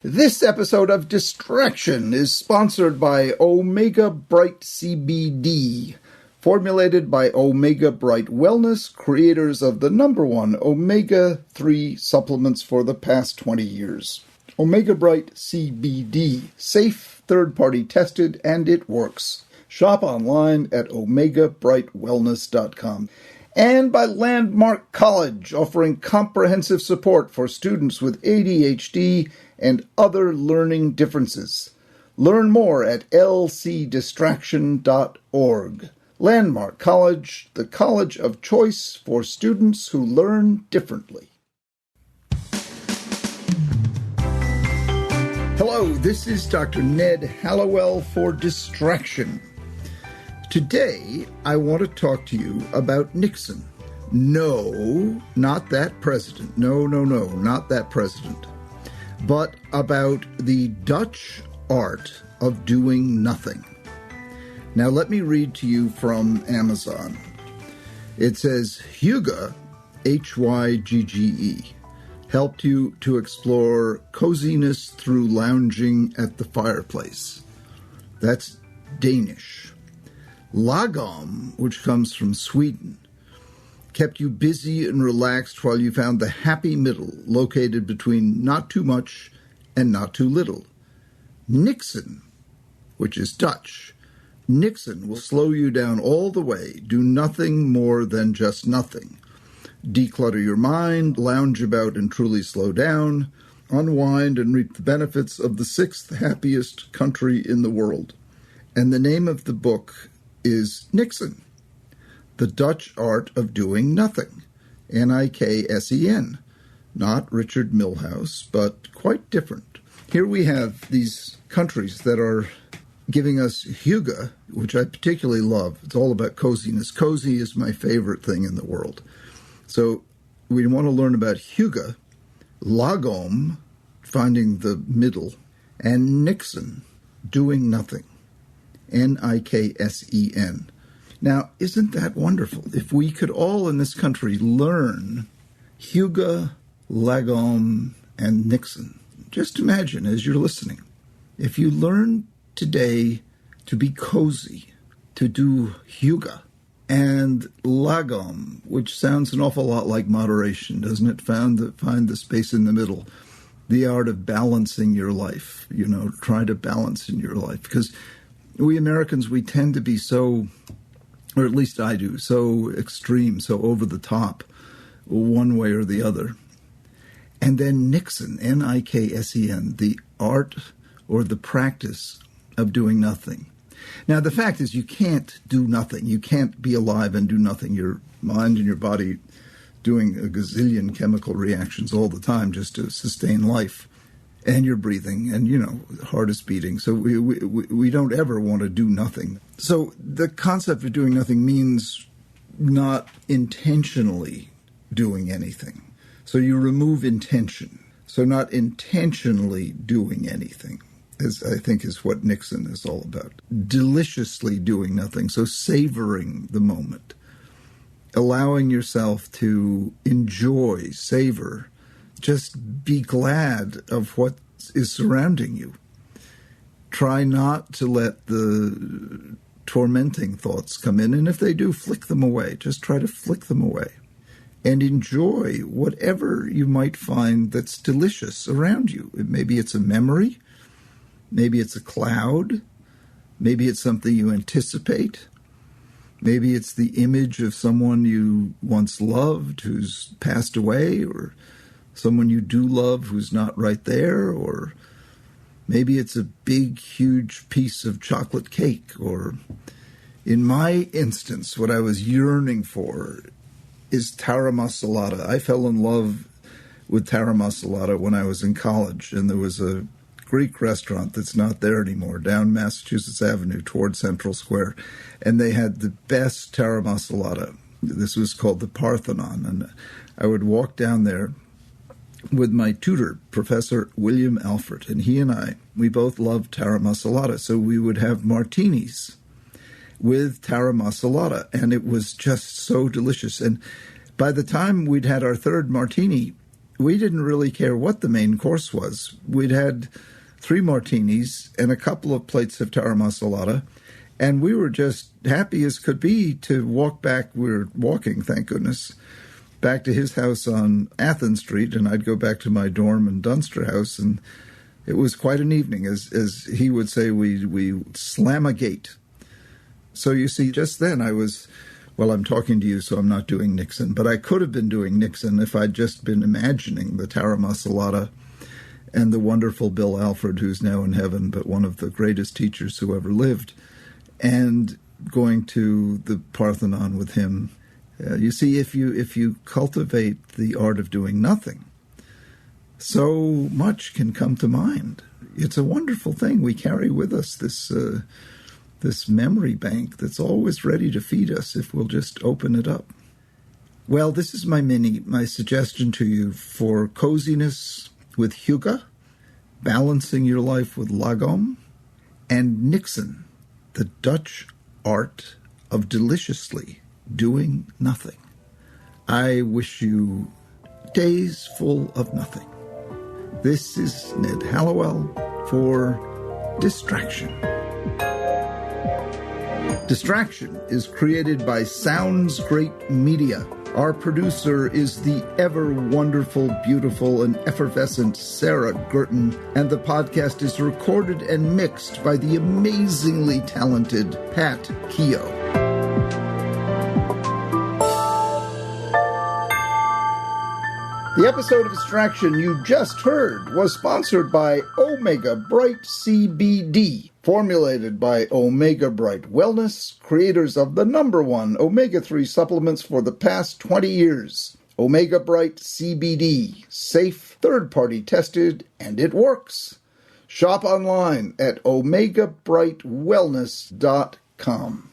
This episode of Distraction is sponsored by Omega Bright CBD, formulated by Omega Bright Wellness, creators of the #1 omega-3 supplements for the past 20 years. Omega Bright CBD, safe, third-party tested, and it works. Shop online at omegabrightwellness.com. And by Landmark College, offering comprehensive support for students with ADHD and other learning differences. Learn more at lcdistraction.org. Landmark College, the college of choice for students who learn differently. Hello, this is Dr. Ned Hallowell for Distraction. Today, I want to talk to you about Niksen. No, not that president. No, not that president. But about the Dutch art of doing nothing. Now, let me read to you from Amazon. It says, Hygge, Hygge, helped you to explore coziness through lounging at the fireplace. That's Danish. Lagom, which comes from Sweden, kept you busy and relaxed while you found the happy middle located between not too much and not too little. Niksen, which is Dutch. Niksen will slow you down all the way, do nothing more than just nothing. Declutter your mind, lounge about and truly slow down, unwind and reap the benefits of the 6th happiest country in the world. And the name of the book is Niksen, The Dutch Art of Doing Nothing, Niksen, not Richard Milhouse, but quite different. Here we have these countries that are giving us Hygge, which I particularly love. It's all about coziness. Cozy is my favorite thing in the world. So we want to learn about Hygge, Lagom, finding the middle, and Niksen, doing nothing. Niksen. Now, isn't that wonderful? If we could all in this country learn Hygge, Lagom, and Niksen. Just imagine as you're listening, if you learn today to be cozy, to do Hygge, and Lagom, which sounds an awful lot like moderation, doesn't it? Find the space in the middle, the art of balancing your life, try to balance in your life. Because we Americans, we tend to be so, or at least I do, so extreme, so over the top, one way or the other. And then Niksen, Niksen, the art or the practice of doing nothing. Now, the fact is you can't do nothing. You can't be alive and do nothing. Your mind and your body doing a gazillion chemical reactions all the time just to sustain life. And you're breathing, and, heart is beating. So we don't ever want to do nothing. So the concept of doing nothing means not intentionally doing anything. So you remove intention. So not intentionally doing anything, as I think is what Niksen is all about. Deliciously doing nothing, so savoring the moment. Allowing yourself to enjoy, savor, just be glad of what is surrounding you. Try not to let the tormenting thoughts come in, and if they do, flick them away. Just try to flick them away. And enjoy whatever you might find that's delicious around you. Maybe it's a memory. Maybe it's a cloud. Maybe it's something you anticipate. Maybe it's the image of someone you once loved who's passed away, or someone you do love who's not right there, or maybe it's a big, huge piece of chocolate cake, or in my instance, what I was yearning for is tara masalata. I fell in love with tara masalata when I was in college, and there was a Greek restaurant that's not there anymore down Massachusetts Avenue toward Central Square, and they had the best tara masalata. This was called the Parthenon, and I would walk down there with my tutor, Professor William Alfred, and he and I, we both loved tara masalata, so we would have martinis with tara masalata, and it was just so delicious. And by the time we'd had our third martini, we didn't really care what the main course was. We'd had 3 martinis and a couple of plates of tara masalata, and we were just happy as could be to walk back. We were walking, thank goodness, back to his house on Athens Street, and I'd go back to my dorm in Dunster House, and it was quite an evening. As he would say, we slam a gate. So you see, just then I'm talking to you, so I'm not doing niksen, but I could have been doing niksen if I'd just been imagining the tara masalata and the wonderful Bill Alfred, who's now in heaven, but one of the greatest teachers who ever lived, and going to the Parthenon with him. You see, if you cultivate the art of doing nothing, so much can come to mind. It's a wonderful thing. We carry with us this memory bank that's always ready to feed us if we'll just open it up. Well, this is my suggestion to you for coziness with hygge, balancing your life with lagom, and niksen, the Dutch art of deliciously doing nothing. I wish you days full of nothing. This is Ned Hallowell for Distraction. Distraction is created by Sounds Great Media. Our producer is the ever-wonderful, beautiful, and effervescent Sarah Gurton, and the podcast is recorded and mixed by the amazingly talented Pat Keogh. The episode of Distraction you just heard was sponsored by Omega Bright CBD, formulated by Omega Bright Wellness, creators of the #1 omega-3 supplements for the past 20 years. Omega Bright CBD, safe, third-party tested, and it works. Shop online at omegabrightwellness.com.